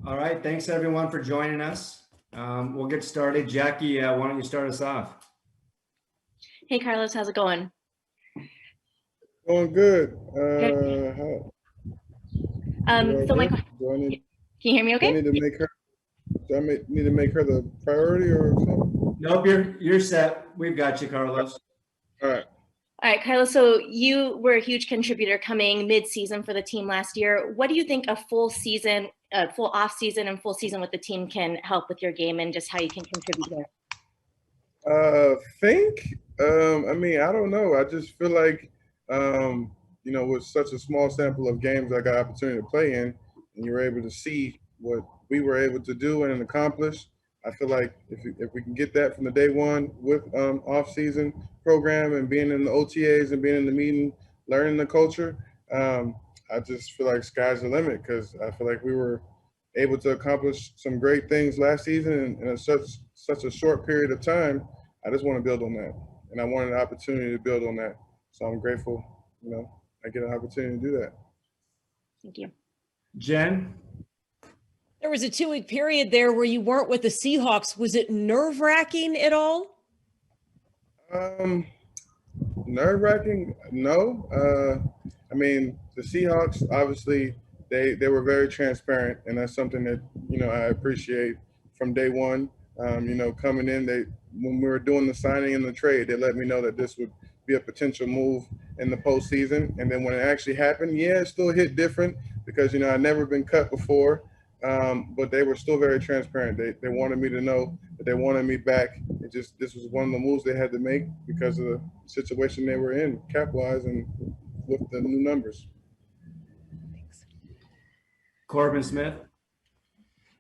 All right, thanks everyone for joining us. We'll get started. Jackie, why don't you start us off? Hey, Carlos, how's it going? Going good. Good. You So okay? my, can you hear me Do I okay? need to make her? Need to make her the priority or something? Nope, you're set. We've got you, Carlos. All right. All right, Carlos, so you were a huge contributor coming mid-season for the team last year. What do you think a full season, full off-season and full season with the team can help with your game and just how you can contribute there? I don't know. I just feel like, with such a small sample of games I got opportunity to play in, and you were able to see what we were able to do and accomplish. I feel like if we can get that from the day one with off-season program and being in the OTAs and being in the meeting, learning the culture, I just feel like sky's the limit because I feel like we were able to accomplish some great things last season in such a short period of time. I just want to build on that, and I wanted an opportunity to build on that. So I'm grateful, I get an opportunity to do that. Thank you. Jen? There was a 2-week period there where you weren't with the Seahawks. Was it nerve-wracking at all? Nerve-wracking? No. The Seahawks obviously they were very transparent, and that's something that I appreciate from day one. Coming in, when we were doing the signing and the trade, they let me know that this would be a potential move in the postseason. And then when it actually happened, yeah, it still hit different because I'd never been cut before. But they were still very transparent. They wanted me to know that they wanted me back. This was one of the moves they had to make because of the situation they were in, cap-wise, and with the new numbers. Corbin Smith?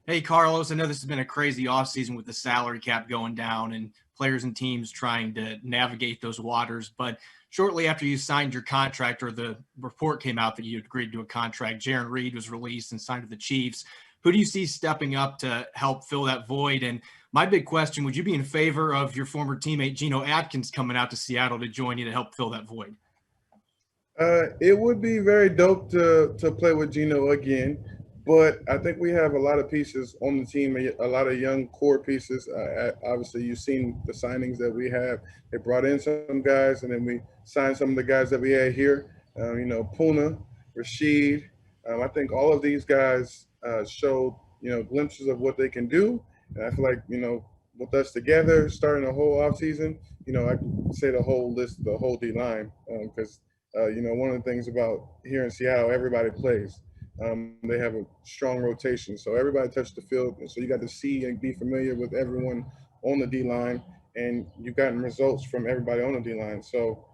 Hey, Carlos, I know this has been a crazy offseason with the salary cap going down and players and teams trying to navigate those waters. But shortly after you signed your contract, or the report came out that you agreed to a contract, Jarran Reed was released and signed to the Chiefs. Who do you see stepping up to help fill that void? And my big question, would you be in favor of your former teammate Geno Atkins coming out to Seattle to join you to help fill that void? It would be very dope to play with Geno again, but I think we have a lot of pieces on the team, a lot of young core pieces. Obviously, you've seen the signings that we have. They brought in some guys, and then we signed some of the guys that we had here. Puna, Rashid. I think all of these guys showed glimpses of what they can do, and I feel like with us together, starting the whole offseason, I could say the whole list, the whole D line, because. One of the things about here in Seattle, everybody plays. They have a strong rotation, so everybody touched the field. And so you got to see and be familiar with everyone on the D line, and you've gotten results from everybody on the D line. So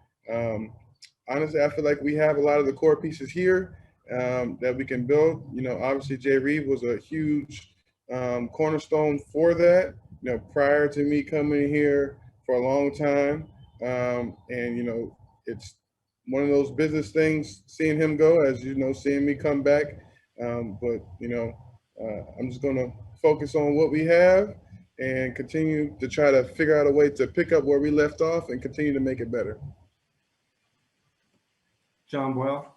honestly, I feel like we have a lot of the core pieces here that we can build. Obviously Jay Reed was a huge cornerstone for that. Prior to me coming here for a long time, and it's one of those business things, seeing him go, as seeing me come back. I'm just going to focus on what we have and continue to try to figure out a way to pick up where we left off and continue to make it better. John Boyle?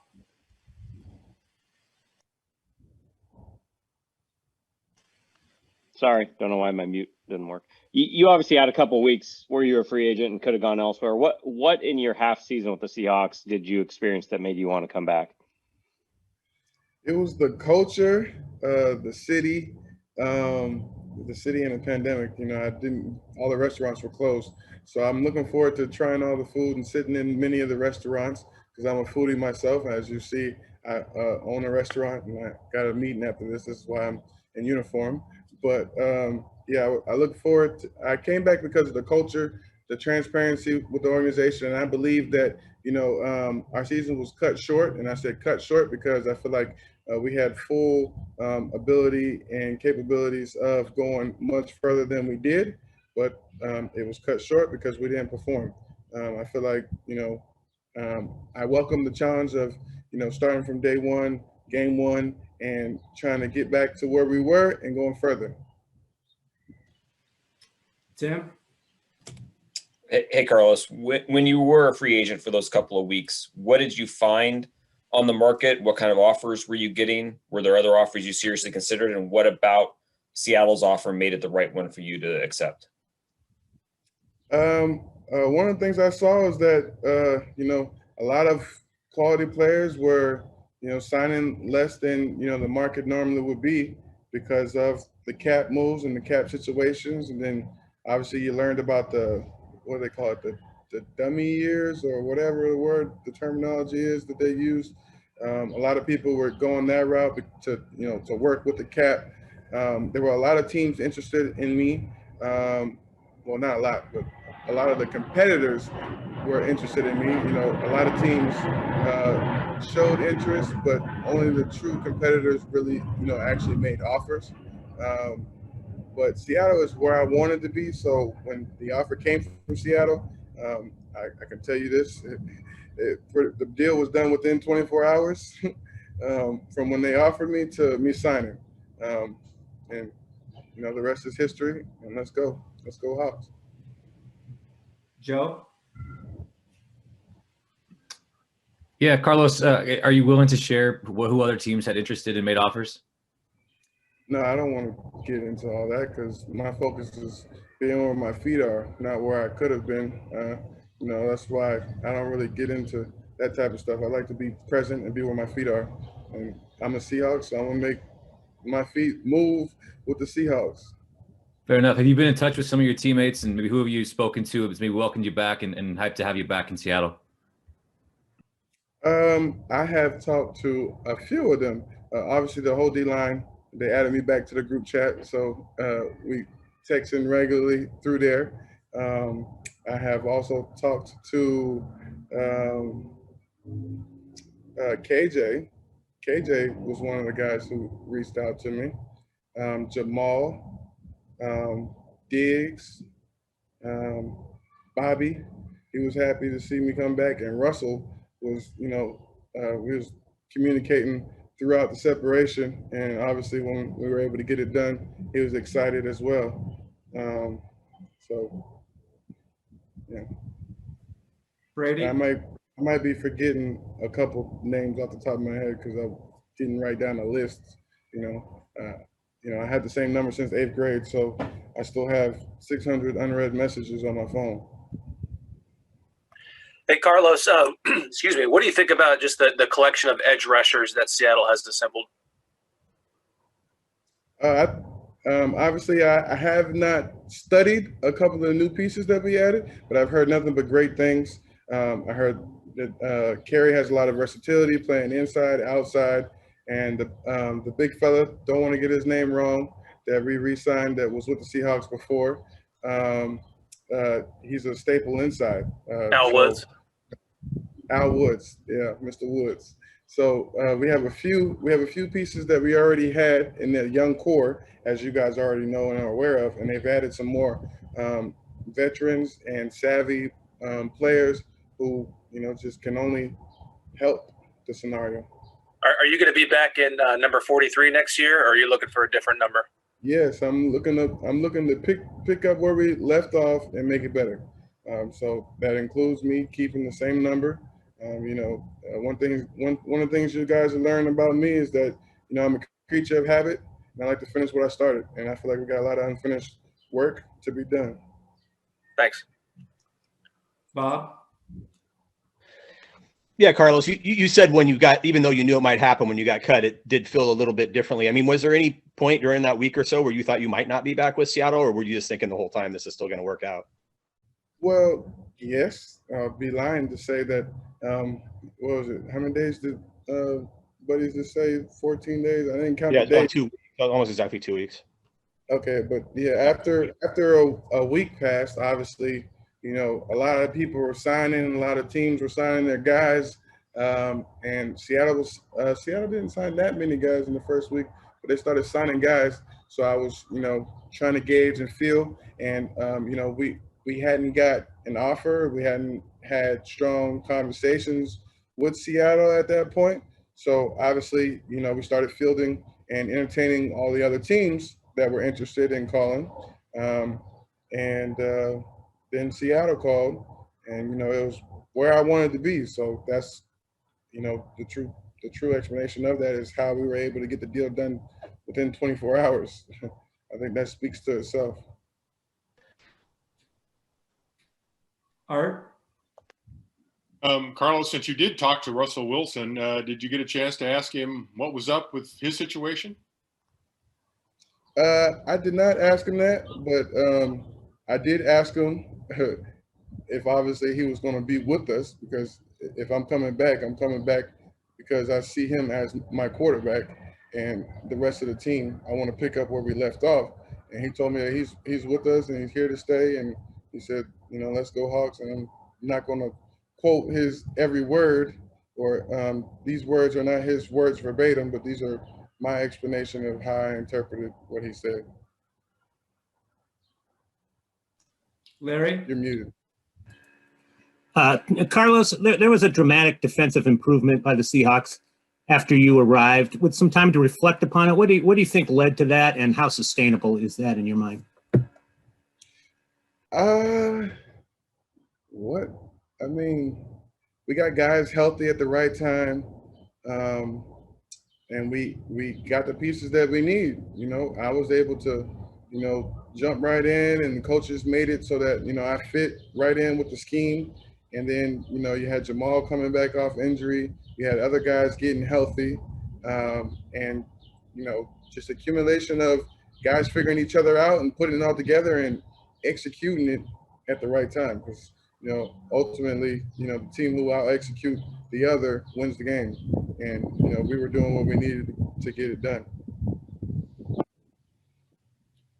Sorry, don't know why my mute didn't work. You obviously had a couple of weeks where you were a free agent and could have gone elsewhere. What in your half season with the Seahawks did you experience that made you want to come back? It was the culture, the city and the pandemic. All the restaurants were closed. So I'm looking forward to trying all the food and sitting in many of the restaurants because I'm a foodie myself. As you see, I own a restaurant and I got a meeting after this. This is why I'm in uniform. But I look forward to, I came back because of the culture, the transparency with the organization. And I believe that, our season was cut short. And I said cut short because I feel like we had full ability and capabilities of going much further than we did. But it was cut short because we didn't perform. I feel like, I welcome the challenge of, starting from day one, game one, and trying to get back to where we were and going further. Tim? Hey, Carlos, when you were a free agent for those couple of weeks, what did you find on the market? What kind of offers were you getting? Were there other offers you seriously considered? And what about Seattle's offer made it the right one for you to accept? One of the things I saw is that, a lot of quality players were, signing less than, the market normally would be because of the cap moves and the cap situations. And then obviously you learned about what do they call it? The dummy years or whatever the terminology is that they use. A lot of people were going that route to work with the cap. There were a lot of teams interested in me. Well, not a lot, but a lot of the competitors were interested in me. A lot of teams showed interest, but only the true competitors really, actually made offers. But Seattle is where I wanted to be. So when the offer came from Seattle, I can tell you this, the deal was done within 24 hours from when they offered me to me signing. And, the rest is history, and let's go Hawks. Joe? Yeah, Carlos, are you willing to share who other teams had interested and made offers? No, I don't want to get into all that because my focus is being where my feet are, not where I could have been. That's why I don't really get into that type of stuff. I like to be present and be where my feet are. And I'm a Seahawks, so I'm going to make my feet move with the Seahawks. Fair enough. Have you been in touch with some of your teammates, and maybe who have you spoken to has maybe welcomed you back and hyped to have you back in Seattle? I have talked to a few of them. Obviously, the whole D-line, they added me back to the group chat, so we texting regularly through there. I have also talked to KJ. KJ was one of the guys who reached out to me. Jamal, Diggs, Bobby, he was happy to see me come back, and Russell was, we was communicating throughout the separation, and obviously when we were able to get it done, he was excited as well. So, yeah. Brady? I might be forgetting a couple names off the top of my head because I didn't write down a list. I had the same number since 8th grade, so I still have 600 unread messages on my phone. Hey, Carlos, excuse me. What do you think about just the collection of edge rushers that Seattle has assembled? Obviously, I have not studied a couple of the new pieces that we added, but I've heard nothing but great things. I heard that Kerry has a lot of versatility, playing inside, outside, and the big fella, don't want to get his name wrong, that we re-signed that was with the Seahawks before. He's a staple inside. Al Woods. Al Woods, yeah, Mr. Woods. So we have a few pieces that we already had in the young core, as you guys already know and are aware of, and they've added some more veterans and savvy players who just can only help the scenario. Are you going to be back in number 43 next year, or are you looking for a different number? Yes, I'm looking to pick up where we left off and make it better. So that includes me keeping the same number. One of the things you guys are learning about me is that I'm a creature of habit, and I like to finish what I started. And I feel like we got a lot of unfinished work to be done. Thanks, Bob? Yeah, Carlos, you said when you got, even though you knew it might happen when you got cut, it did feel a little bit differently. I mean, was there any point during that week or so where you thought you might not be back with Seattle, or were you just thinking the whole time this is still going to work out? Well, yes. I'll be lying to say that, what was it? How many days did buddies just say? 14 days? I didn't count the days. Yeah, 2 weeks, almost exactly 2 weeks. Okay, but yeah, after a week passed, obviously, a lot of people were signing, a lot of teams were signing their guys, and Seattle didn't sign that many guys in the first week, but they started signing guys. So I was, trying to gauge and feel, and we hadn't got an offer, we hadn't had strong conversations with Seattle at that point. So obviously, we started fielding and entertaining all the other teams that were interested in calling, and then Seattle called, and it was where I wanted to be. So that's the truth. the true explanation of that is how we were able to get the deal done within 24 hours. I think that speaks to itself. Art? Carlos, since you did talk to Russell Wilson, did you get a chance to ask him what was up with his situation? I did not ask him that, but I did ask him if obviously he was going to be with us, because if I'm coming back because I see him as my quarterback, and the rest of the team, I want to pick up where we left off. And he told me that he's with us and he's here to stay. And he said, you know, let's go Hawks. And I'm not going to quote his every word, or these words are not his words verbatim, but these are my explanation of how I interpreted what he said. Larry? You're muted. Carlos, there was a dramatic defensive improvement by the Seahawks after you arrived. With some time to reflect upon it, what do you think led to that, and how sustainable is that in your mind? What? I mean, we got guys healthy at the right time, and we got the pieces that we need. You know, I was able to, you know, jump right in, and the coaches made it so that, you know, I fit right in with the scheme. And then, you know, you had Jamal coming back off injury. You had other guys getting healthy, and, you know, just accumulation of guys figuring each other out and putting it all together and executing it at the right time. Because, you know, ultimately, you know, the team who out execute the other wins the game. And, you know, we were doing what we needed to get it done.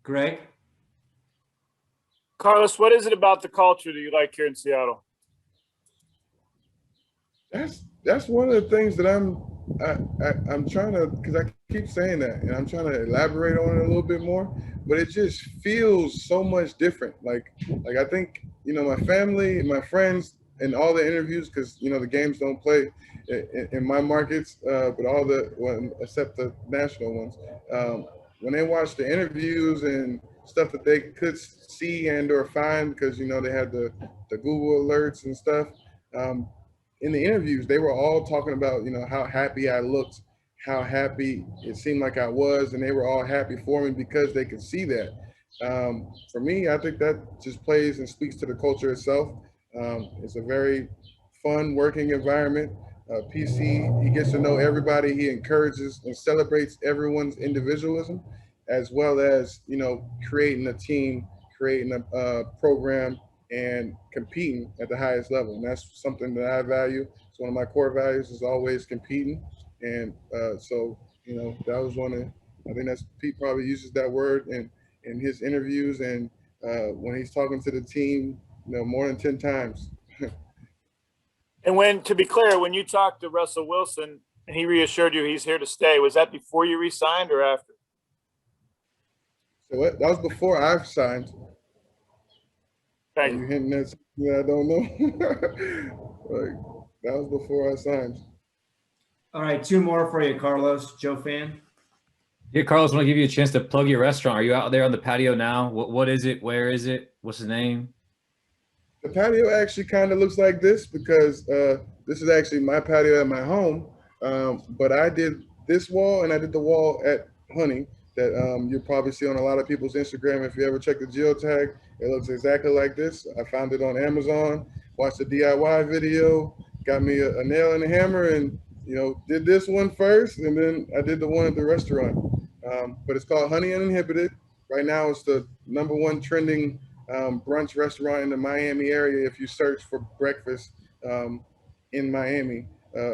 Greg? Carlos, what is it about the culture that you like here in Seattle? That's one of the things that I'm trying to, because I keep saying that, and I'm trying to elaborate on it a little bit more, but it just feels so much different. Like I think, you know, my family, my friends, and all the interviews, because, you know, the games don't play in my markets, but all the, well, except the national ones, when they watch the interviews and stuff that they could see and or find, because, you know, they had the Google alerts and stuff, in the interviews, they were all talking about, you know, how happy I looked, how happy it seemed like I was, and they were all happy for me because they could see that. For me, I think that just plays and speaks to the culture itself. It's a very fun working environment. PC, he gets to know everybody. He encourages and celebrates everyone's individualism, as well as, you know, creating a team, creating a program, and competing at the highest level. And that's something that I value. It's one of my core values, is always competing. And so, you know, that was one of, I think that's, Pete probably uses that word in his interviews, and when he's talking to the team, you know, more than 10 times. And when, to be clear, when you talked to Russell Wilson and he reassured you he's here to stay, was that before you re-signed or after? So that was before I've signed. Thank you. Hinting at something that I don't know? Like, that was before I signed. All right, two more for you, Carlos. Joe Fan? Yeah, Carlos, I want to give you a chance to plug your restaurant. Are you out there on the patio now? What is it? Where is it? What's the name? The patio actually kind of looks like this, because this is actually my patio at my home. But I did this wall, and I did the wall at Honey that you'll probably see on a lot of people's Instagram. If you ever check the geotag, it looks exactly like this. I found it on Amazon, watched the DIY video, got me a nail and a hammer, and, you know, did this one first, and then I did the one at the restaurant. But it's called Honey Uninhibited. Right now, it's the #1 trending brunch restaurant in the Miami area if you search for breakfast in Miami.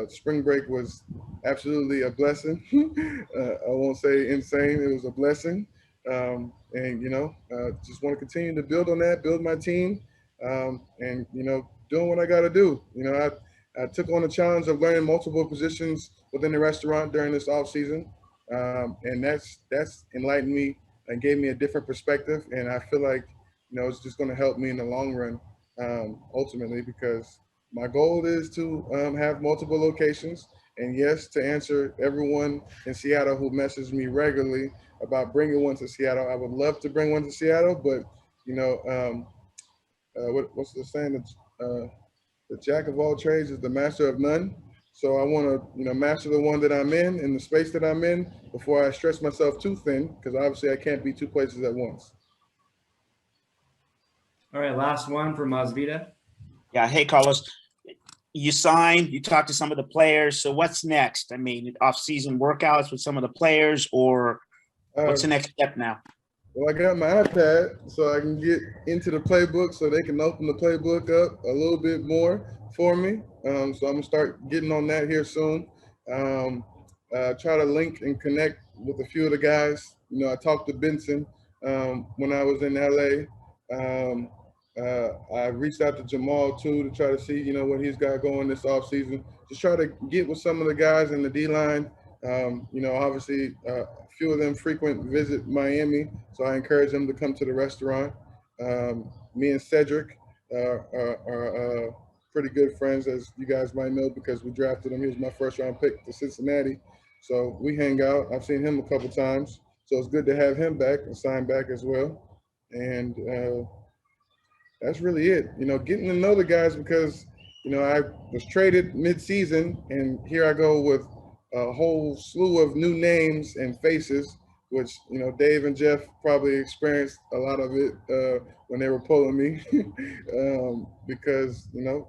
Spring break was absolutely a blessing. I won't say insane, it was a blessing. And, you know, just want to continue to build on that, build my team, and, you know, doing what I got to do. You know, I took on the challenge of learning multiple positions within the restaurant during this off season. And that's enlightened me and gave me a different perspective. And I feel like, you know, it's just going to help me in the long run, ultimately, because my goal is to have multiple locations. And yes, to answer everyone in Seattle who messages me regularly about bringing one to Seattle, I would love to bring one to Seattle, but, you know, what's the saying? The jack of all trades is the master of none. So I want to, master the one that I'm in the space that I'm in before I stretch myself too thin, because obviously I can't be two places at once. All right, last one from Masvita. Yeah. Hey, Carlos. You signed, you talked to some of the players. So what's next? I mean, off-season workouts with some of the players, or what's the next step now? Well, I got my iPad so I can get into the playbook so they can open the playbook up a little bit more for me. So I'm going to start getting on that here soon. Try to link and connect with a few of the guys. I talked to Benson when I was in LA. I reached out to Jamal too to try to see, what he's got going this offseason. Just try to get with some of the guys in the D-line. Obviously, a few of them frequent visit Miami, so I encourage them to come to the restaurant. Me and Cedric are pretty good friends, as you guys might know, because we drafted him. He was my first-round pick to Cincinnati, so we hang out. I've seen him a couple times, so it's good to have him back and sign back as well. And that's really it. Getting to know the guys, because I was traded mid-season, and here I go with a whole slew of new names and faces, which Dave and Jeff probably experienced a lot of it when they were pulling me, because in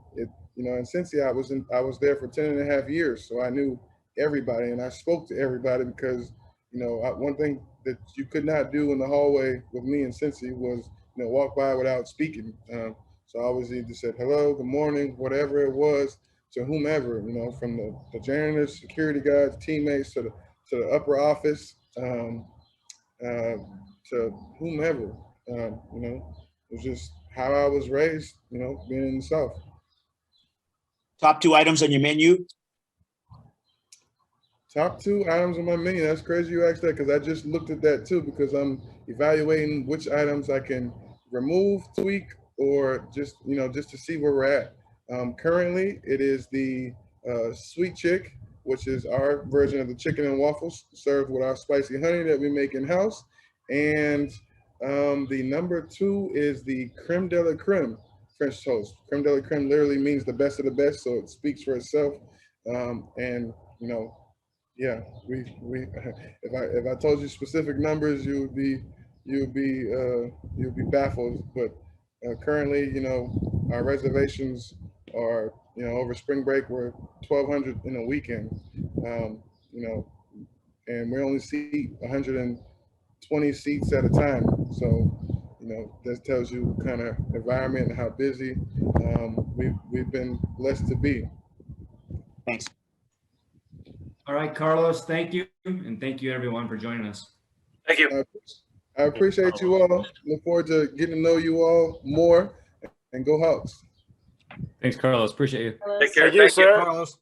Cincy I was there for 10.5 years, so I knew everybody and I spoke to everybody, because one thing that you could not do in the hallway with me in Cincy was walk by without speaking. So I always either said hello, good morning, whatever it was, to whomever, from the janitors, security guards, teammates, to the upper office, to whomever. It was just how I was raised, being in the South. Top 2 items on your menu? Top 2 items on my menu. That's crazy you asked that, because I just looked at that too, because I'm evaluating which items I can remove, tweak, or just to see where we're at. Currently, it is the Sweet Chick, which is our version of the chicken and waffles, served with our spicy honey that we make in-house. And the number 2 is the creme de la creme French toast. Creme de la creme literally means the best of the best, so it speaks for itself. Yeah, we if I told you specific numbers, you'd be baffled. But currently, our reservations are, over spring break, we're 1,200 in a weekend, and we only seat 120 seats at a time. So, that tells you what kind of environment and how busy we've been blessed to be. Thanks. All right, Carlos, thank you. And thank you everyone for joining us. Thank you. I appreciate you all. Look forward to getting to know you all more, and go Hawks. Thanks, Carlos. Appreciate you. Take care. Thank you, sir. Carlos.